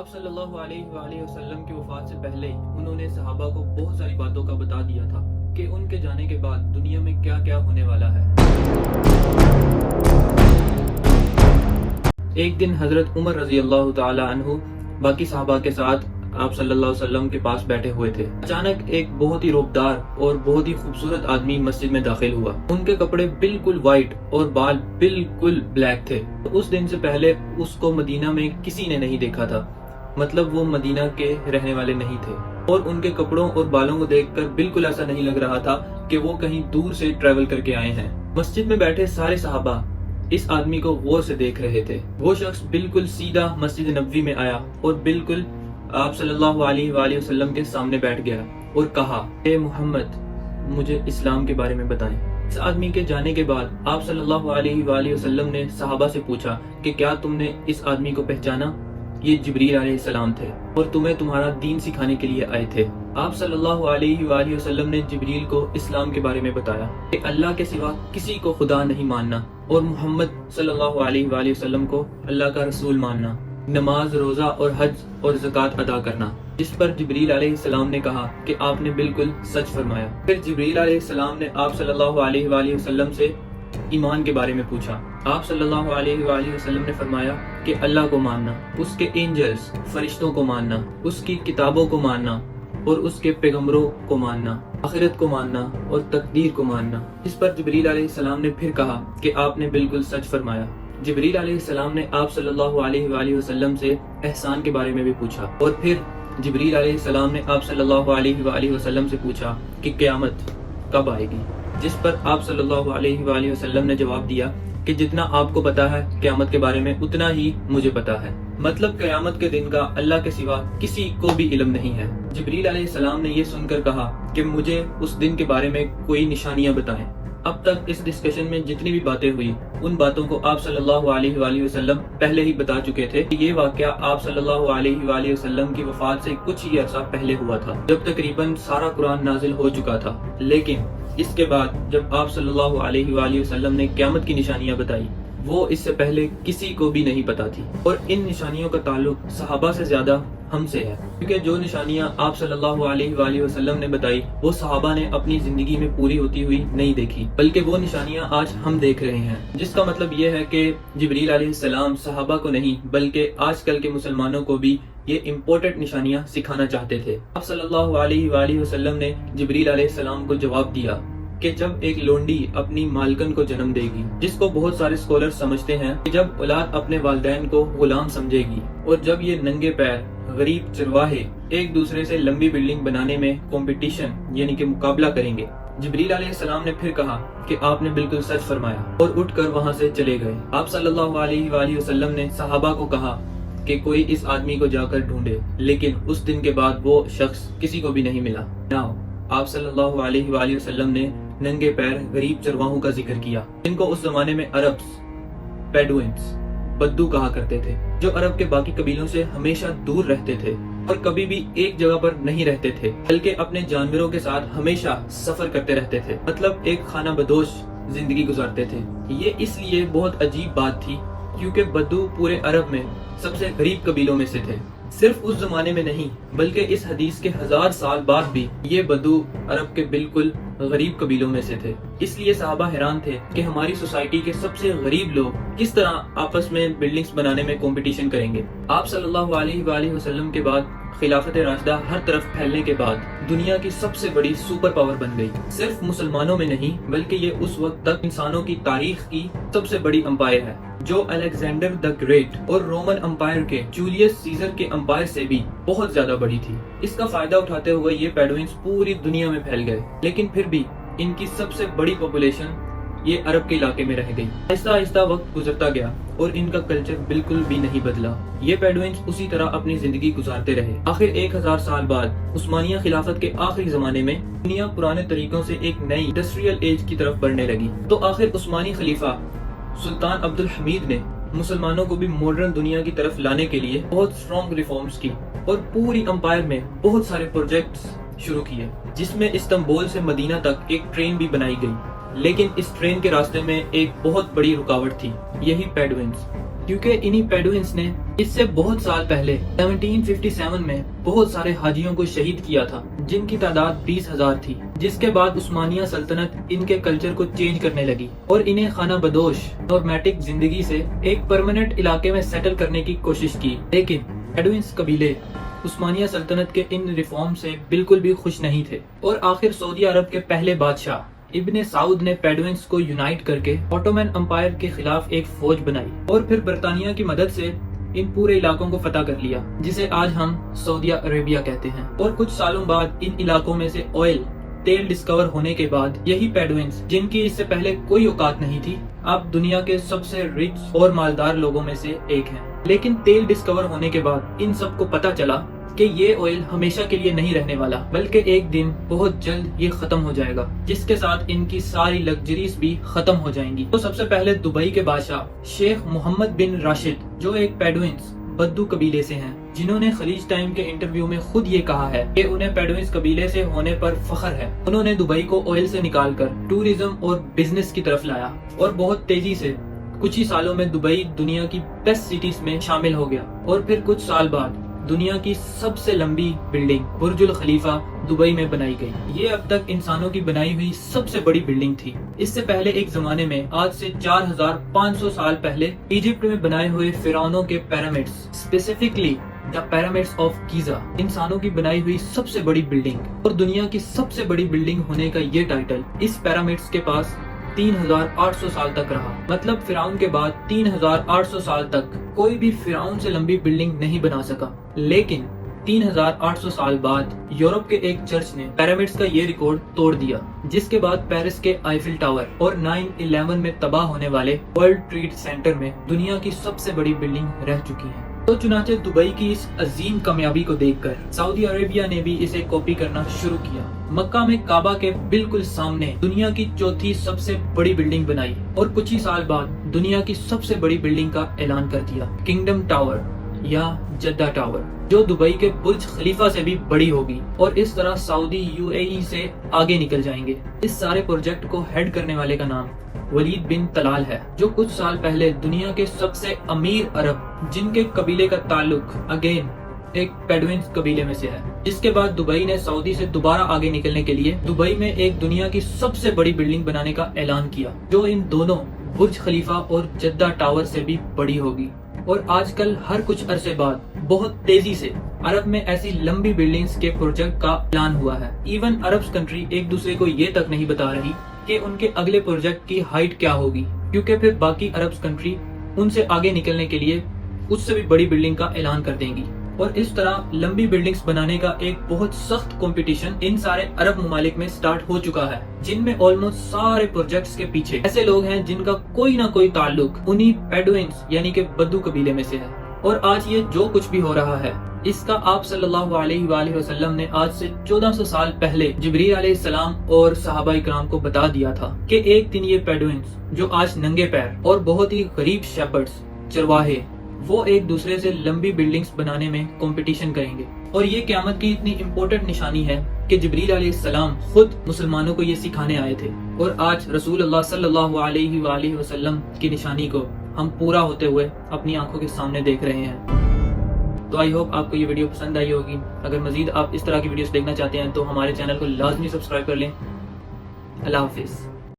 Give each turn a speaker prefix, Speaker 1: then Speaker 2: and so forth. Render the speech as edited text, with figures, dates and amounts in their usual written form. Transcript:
Speaker 1: آپ صلی اللہ علیہ وآلہ وسلم کی وفات سے پہلے انہوں نے صحابہ کو بہت ساری باتوں کا بتا دیا تھا کہ ان کے جانے کے بعد دنیا میں کیا کیا ہونے والا ہے۔ ایک دن حضرت عمر رضی اللہ تعالی عنہ باقی صحابہ کے ساتھ آپ صلی اللہ علیہ وسلم کے پاس بیٹھے ہوئے تھے۔ اچانک ایک بہت ہی روبدار اور بہت ہی خوبصورت آدمی مسجد میں داخل ہوا۔ ان کے کپڑے بالکل وائٹ اور بال بالکل بلیک تھے۔ اس دن سے پہلے اس کو مدینہ میں کسی نے نہیں دیکھا تھا، مطلب وہ مدینہ کے رہنے والے نہیں تھے، اور ان کے کپڑوں اور بالوں کو دیکھ کر بالکل ایسا نہیں لگ رہا تھا کہ وہ کہیں دور سے ٹریول کر کے آئے ہیں۔ مسجد میں بیٹھے سارے صحابہ اس آدمی کو غور سے دیکھ رہے تھے۔ وہ شخص بالکل سیدھا مسجد نبوی میں آیا اور بالکل آپ صلی اللہ علیہ وآلہ وسلم کے سامنے بیٹھ گیا اور کہا، اے محمد، مجھے اسلام کے بارے میں بتائیں۔ اس آدمی کے جانے کے بعد آپ صلی اللہ علیہ وآلہ وسلم نے صحابہ سے پوچھا کہ کیا تم نے اس آدمی کو پہچانا؟ یہ جبریل علیہ السلام تھے اور تمہیں تمہارا دین سکھانے کے لیے آئے تھے۔ آپ صلی اللہ علیہ وآلہ وسلم نے جبریل کو اسلام کے بارے میں بتایا کہ اللہ کے سوا کسی کو خدا نہیں ماننا اور محمد صلی اللہ علیہ وآلہ وسلم کو اللہ کا رسول ماننا، نماز، روزہ اور حج اور زکوٰۃ ادا کرنا، جس پر جبریل علیہ السلام نے کہا کہ آپ نے بالکل سچ فرمایا۔ پھر جبریل علیہ السلام نے آپ صلی اللہ علیہ وآلہ وسلم سے ایمان کے بارے میں پوچھا۔ آپ صلی اللہ علیہ وآلہ وسلم نے فرمایا کہ اللہ کو ماننا، اس کے اینجلز، فرشتوں کو ماننا، اس کی کتابوں کو ماننا اور اس کے پیغمبروں کو ماننا، آخرت کو ماننا اور تقدیر کو ماننا۔ اس پر جبریل علیہ السلام نے پھر کہا کہ آپ نے بالکل سچ فرمایا۔ جبریل علیہ السلام نے آپ صلی اللہ علیہ وآلہ وسلم سے احسان کے بارے میں بھی پوچھا، اور پھر جبریل علیہ السلام نے آپ صلی اللہ علیہ وآلہ وسلم سے پوچھا کہ قیامت کب آئے گی، جس پر آپ صلی اللہ علیہ وآلہ وسلم نے جواب دیا کہ جتنا آپ کو پتا ہے قیامت کے بارے میں اتنا ہی مجھے پتا ہے، مطلب قیامت کے دن کا اللہ کے سوا کسی کو بھی علم نہیں ہے۔ جبریل علیہ السلام نے یہ سن کر کہا کہ مجھے اس دن کے بارے میں کوئی نشانیاں بتائیں۔ اب تک اس ڈسکشن میں جتنی بھی باتیں ہوئی ان باتوں کو آپ صلی اللہ علیہ وآلہ وسلم پہلے ہی بتا چکے تھے۔ یہ واقعہ آپ صلی اللہ علیہ وآلہ وسلم کی وفات سے کچھ ہی عرصہ پہلے ہوا تھا، جب تقریباً سارا قرآن نازل ہو چکا تھا، لیکن اس کے بعد جب آپ صلی اللہ علیہ وآلہ وسلم نے قیامت کی نشانیاں بتائی، وہ اس سے پہلے کسی کو بھی نہیں پتا تھی، اور ان نشانیوں کا تعلق صحابہ سے زیادہ ہم سے ہے، کیونکہ جو نشانیاں آپ صلی اللہ علیہ وآلہ وسلم نے بتائی وہ صحابہ نے اپنی زندگی میں پوری ہوتی ہوئی نہیں دیکھی، بلکہ وہ نشانیاں آج ہم دیکھ رہے ہیں، جس کا مطلب یہ ہے کہ جبریل علیہ السلام صحابہ کو نہیں بلکہ آج کل کے مسلمانوں کو بھی یہ امپورٹنٹ نشانیاں سکھانا چاہتے تھے۔ آپ صلی اللہ علیہ وآلہ وسلم نے جبریل علیہ السلام کو جواب دیا کہ جب ایک لونڈی اپنی مالکن کو جنم دے گی، جس کو بہت سارے اسکالر سمجھتے ہیں کہ جب اولاد اپنے والدین کو غلام سمجھے گی، اور جب یہ ننگے پیر غریب چرواہے ایک دوسرے سے لمبی بلڈنگ بنانے میں کمپٹیشن یعنی کہ مقابلہ کریں گے۔ جبریل علیہ السلام نے پھر کہا کہ آپ نے بالکل سچ فرمایا، اور اٹھ کر وہاں سے چلے گئے۔ آپ صلی اللہ علیہ وآلہ وسلم نے صحابہ کو کہا کہ کوئی اس آدمی کو جا کر ڈھونڈے، لیکن اس دن کے بعد وہ شخص کسی کو بھی نہیں ملا۔ آپ صلی اللہ علیہ وآلہ وسلم نے ننگے پیر غریب چرواہوں کا ذکر کیا، جن کو اس زمانے میں عربز، پیڈوئنز، بدو کہا کرتے تھے، جو عرب کے باقی قبیلوں سے ہمیشہ دور رہتے تھے اور کبھی بھی ایک جگہ پر نہیں رہتے تھے، بلکہ اپنے جانوروں کے ساتھ ہمیشہ سفر کرتے رہتے تھے، مطلب ایک خانہ بدوش زندگی گزارتے تھے۔ یہ اس لیے بہت عجیب بات تھی کیونکہ بدو پورے عرب میں سب سے غریب قبیلوں میں سے تھے۔ صرف اس زمانے میں نہیں بلکہ اس حدیث کے 1000 سال بعد بھی یہ بدو عرب کے بالکل غریب قبیلوں میں سے تھے۔ اس لیے صحابہ حیران تھے کہ ہماری سوسائٹی کے سب سے غریب لوگ کس طرح آپس میں بلڈنگز بنانے میں کمپٹیشن کریں گے۔ آپ صلی اللہ علیہ وآلہ وسلم کے بعد خلافت راشدہ ہر طرف پھیلنے کے بعد دنیا کی سب سے بڑی سپر پاور بن گئی۔ صرف مسلمانوں میں نہیں بلکہ یہ اس وقت تک انسانوں کی تاریخ کی سب سے بڑی امپائر ہے، جو الیگزینڈر دا گریٹ اور رومن امپائر کے جولیس سیزر کے امپائر سے بھی بہت زیادہ بڑی تھی۔ اس کا فائدہ اٹھاتے ہوئے یہ پیڈوئنز پوری دنیا میں پھیل گئے، لیکن پھر بھی ان کی سب سے بڑی پاپولیشن یہ عرب کے علاقے میں رہ گئی۔ آہستہ آہستہ وقت گزرتا گیا اور ان کا کلچر بالکل بھی نہیں بدلا۔ یہ پیڈوئنز اسی طرح اپنی زندگی گزارتے رہے۔ آخر 1000 سال بعد عثمانیہ خلافت کے آخری زمانے میں دنیا پرانے طریقوں سے ایک نئی انڈسٹریل ایج کی طرف بڑھنے لگی، تو آخر عثمانی خلیفہ سلطان عبد الحمید نے مسلمانوں کو بھی ماڈرن دنیا کی طرف لانے کے لیے بہت اسٹرانگ ریفارمز کی اور پوری امپائر میں بہت سارے پروجیکٹس شروع کیے، جس میں استنبول سے مدینہ تک ایک ٹرین بھی بنائی گئی، لیکن اس ٹرین کے راستے میں ایک بہت بڑی رکاوٹ تھی، یہی پیڈوئنز۔ کیونکہ انہی پیڈوئنس نے اس سے بہت سال پہلے 1757 میں بہت سارے حاجیوں کو شہید کیا تھا، جن کی تعداد 20,000 تھی، جس کے بعد عثمانیہ سلطنت ان کے کلچر کو چینج کرنے لگی اور انہیں خانہ بدوش نارمیٹک زندگی سے ایک پرماننٹ علاقے میں سیٹل کرنے کی کوشش کی۔ لیکن پیڈوئنس قبیلے عثمانیہ سلطنت کے ان ریفارم سے بالکل بھی خوش نہیں تھے، اور آخر سعودی عرب کے پہلے بادشاہ ابن سعود نے پیڈوئنس کو یونائٹ کر کے اوٹومن امپائر کے خلاف ایک فوج بنائی اور پھر برطانیہ کی مدد سے ان پورے علاقوں کو فتح کر لیا، جسے آج ہم سعودی عربیہ کہتے ہیں۔ اور کچھ سالوں بعد ان علاقوں میں سے تیل ڈسکور ہونے کے بعد یہی پیڈوئنس، جن کی اس سے پہلے کوئی اوقات نہیں تھی، اب دنیا کے سب سے رچ اور مالدار لوگوں میں سے ایک ہیں۔ لیکن تیل ڈسکور ہونے کے بعد ان سب کو پتہ چلا کہ یہ آئل ہمیشہ کے لیے نہیں رہنے والا، بلکہ ایک دن بہت جلد یہ ختم ہو جائے گا، جس کے ساتھ ان کی ساری لگژریز بھی ختم ہو جائیں گی۔ تو سب سے پہلے دبئی کے بادشاہ شیخ محمد بن راشد، جو ایک پیڈوئنس بدو قبیلے سے ہیں، جنہوں نے خلیج ٹائم کے انٹرویو میں خود یہ کہا ہے کہ انہیں پیڈوئنس قبیلے سے ہونے پر فخر ہے، انہوں نے دبئی کو آئل سے نکال کر ٹورزم اور بزنس کی طرف لایا، اور بہت تیزی سے کچھ ہی سالوں میں دبئی دنیا کی بیسٹ سٹیز میں شامل ہو گیا۔ اور پھر کچھ سال بعد دنیا کی سب سے لمبی بلڈنگ برج الخلیفہ دبئی میں بنائی گئی۔ یہ اب تک انسانوں کی بنائی ہوئی سب سے بڑی بلڈنگ تھی۔ اس سے پہلے ایک زمانے میں، آج سے 4500 سال پہلے، ایجپٹ میں بنائے ہوئے فرعونوں کے pyramids, specifically the pyramids of Giza, انسانوں کی بنائی ہوئی سب سے بڑی بلڈنگ، اور دنیا کی سب سے بڑی بلڈنگ ہونے کا یہ ٹائٹل اس پیرامڈز کے پاس 3800 سال تک رہا۔ مطلب فرعون کے بعد 3800 سال تک کوئی بھی فرعون سے لمبی بلڈنگ نہیں بنا سکا۔ لیکن 3800 سال بعد یورپ کے ایک چرچ نے پیرامڈز کا یہ ریکارڈ توڑ دیا، جس کے بعد پیرس کے آئیفل ٹاور اور 9/11 میں تباہ ہونے والے ورلڈ ٹریڈ سینٹر میں دنیا کی سب سے بڑی بلڈنگ رہ چکی ہے۔ تو چنانچہ دبئی کی اس عظیم کامیابی کو دیکھ کر سعودی عربیہ نے بھی اسے کاپی کرنا شروع کیا۔ مکہ میں کعبہ کے بالکل سامنے دنیا کی چوتھی سب سے بڑی بلڈنگ بنائی، اور کچھ ہی سال بعد دنیا کی سب سے بڑی بلڈنگ کا اعلان کر دیا، کنگڈم ٹاور یا جدہ ٹاور، جو دبئی کے برج خلیفہ سے بھی بڑی ہوگی، اور اس طرح سعودی UAE سے آگے نکل جائیں گے۔ اس سارے پروجیکٹ کو ہیڈ کرنے والے کا نام ولید بن طلال ہے، جو کچھ سال پہلے دنیا کے سب سے امیر عرب، جن کے قبیلے کا تعلق اگین ایک پیڈوئنس قبیلے میں سے ہے، جس کے بعد دبئی نے سعودی سے دوبارہ آگے نکلنے کے لیے دبئی میں ایک دنیا کی سب سے بڑی بلڈنگ بنانے کا اعلان کیا، جو ان دونوں برج خلیفہ اور جدہ ٹاور سے بھی بڑی ہوگی۔ اور آج کل ہر کچھ عرصے بعد بہت تیزی سے عرب میں ایسی لمبی بلڈنگز کے پروجیکٹ کا اعلان ہوا ہے۔ ایون عرب کنٹری ایک دوسرے کو یہ تک نہیں بتا رہی کہ ان کے اگلے پروجیکٹ کی ہائٹ کیا ہوگی، کیونکہ پھر باقی عرب کنٹری ان سے آگے نکلنے کے لیے اس سے بھی بڑی بلڈنگ کا اعلان کر دیں گی، اور اس طرح لمبی بلڈنگز بنانے کا ایک بہت سخت کمپٹیشن ان سارے عرب ممالک میں سٹارٹ ہو چکا ہے، جن میں آلموسٹ سارے پروجیکٹس کے پیچھے ایسے لوگ ہیں جن کا کوئی نہ کوئی تعلق انہی پیڈوئنس یعنی کہ بدو قبیلے میں سے ہے۔ اور آج یہ جو کچھ بھی ہو رہا ہے، اس کا آپ صلی اللہ علیہ وآلہ وسلم نے آج سے 1400 سال پہلے جبریل علیہ السلام اور صحابہ کرام کو بتا دیا تھا کہ ایک دن یہ پیڈوئنس، جو آج ننگے پیر اور بہت ہی غریب شیپرڈز، چرواہے، وہ ایک دوسرے سے لمبی بلڈنگز بنانے میں کمپٹیشن کریں گے۔ اور یہ قیامت کی اتنی امپورٹنٹ نشانی ہے کہ جبریل علیہ السلام خود مسلمانوں کو یہ سکھانے آئے تھے، اور آج رسول اللہ صلی اللہ علیہ وآلہ وسلم کی نشانی کو ہم پورا ہوتے ہوئے اپنی آنکھوں کے سامنے دیکھ رہے ہیں۔ تو آئی ہوپ آپ کو یہ ویڈیو پسند آئی ہوگی۔ اگر مزید آپ اس طرح کی ویڈیوز دیکھنا چاہتے ہیں تو ہمارے چینل کو لازمی سبسکرائب کر لیں۔ اللہ حافظ۔